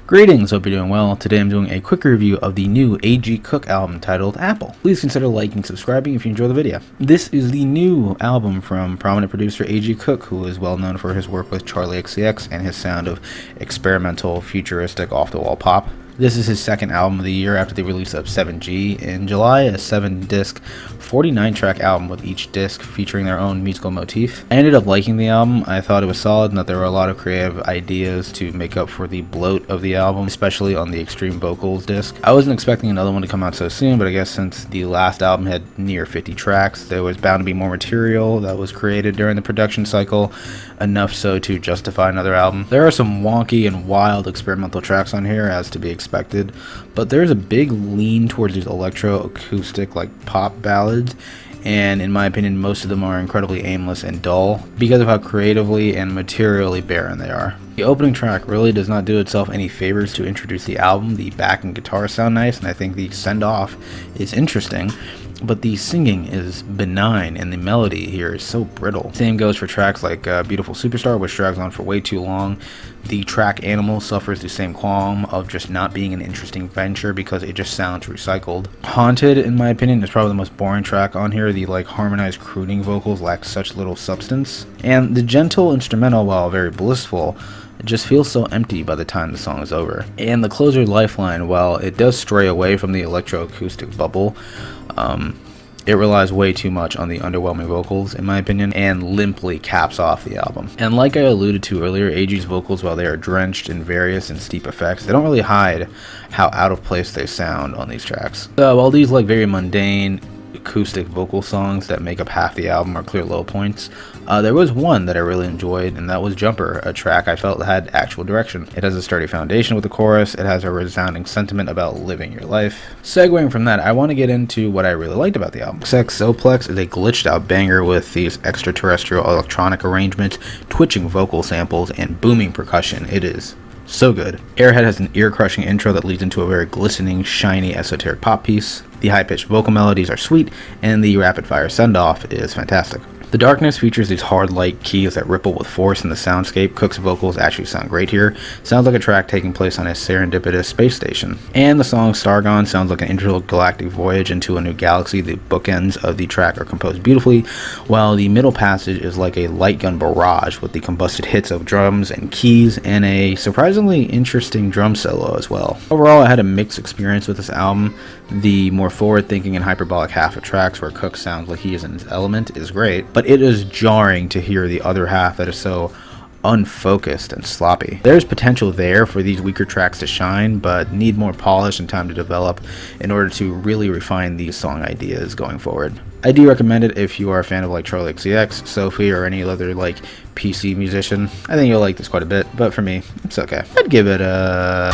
Greetings, hope you're doing well. Today I'm doing a quick review of the new A.G. Cook album titled Apple. Please consider liking and subscribing if you enjoy the video. This is the new album from prominent producer A.G. Cook, who is well known for his work with Charlie XCX and his sound of experimental, futuristic, off-the-wall pop. This is his second album of the year after the release of 7G in July, a 7-disc, 49-track album with each disc featuring their own musical motif. I ended up liking the album. I thought it was solid and that there were a lot of creative ideas to make up for the bloat of the album, especially on the extreme vocals disc. I wasn't expecting another one to come out so soon, but I guess since the last album had near 50 tracks, there was bound to be more material that was created during the production cycle, enough so to justify another album. There are some wonky and wild experimental tracks on here, as to be expected, but there's a big lean towards these electro-acoustic like pop ballads, and in my opinion most of them are incredibly aimless and dull because of how creatively and materially barren they are. The opening track really does not do itself any favors to introduce the album. The backing guitars sound nice, and I think the send-off is interesting, but the singing is benign and the melody here is so brittle. Same goes for tracks like Beautiful Superstar, which drags on for way too long. The track Animal suffers the same qualm of just not being an interesting venture because it just sounds recycled. Haunted, in my opinion, is probably the most boring track on here. The harmonized crooning vocals lack such little substance, and the gentle instrumental, while very blissful, it just feels so empty by the time the song is over. And the closer, Lifeline, while it does stray away from the electroacoustic bubble, it relies way too much on the underwhelming vocals, in my opinion, and limply caps off the album. And like I alluded to earlier, A.G.'s vocals, while they are drenched in various and steep effects, they don't really hide how out of place they sound on these tracks. While these very mundane acoustic vocal songs that make up half the album are clear low points, there was one that I really enjoyed, and that was Jumper, a track I felt had actual direction. It has a sturdy foundation with the chorus, it has a resounding sentiment about living your life. Segueing from that, I want to get into what I really liked about the album. XXOPLEX is a glitched out banger with these extraterrestrial electronic arrangements, twitching vocal samples, and booming percussion. It is so good. AIRHEAD has an ear-crushing intro that leads into a very glistening, shiny, esoteric pop piece. The high-pitched vocal melodies are sweet, and the rapid-fire send-off is fantastic. The Darkness features these hard light keys that ripple with force in the soundscape. Cook's vocals actually sound great here. Sounds like a track taking place on a serendipitous space station. And the song STARGON sounds like an intergalactic voyage into a new galaxy. The bookends of the track are composed beautifully, while the middle passage is like a light gun barrage with the combusted hits of drums and keys and a surprisingly interesting drum solo as well. Overall, I had a mixed experience with this album. The more forward-thinking and hyperbolic half of tracks where Cook sounds like he is in his element is great, but it is jarring to hear the other half that is so unfocused and sloppy. There's potential there for these weaker tracks to shine, but need more polish and time to develop in order to really refine these song ideas going forward. I do recommend it if you are a fan of Charlie XCX, Sophie, or any other PC musician. I think you'll like this quite a bit, but for me, it's okay. I'd give it a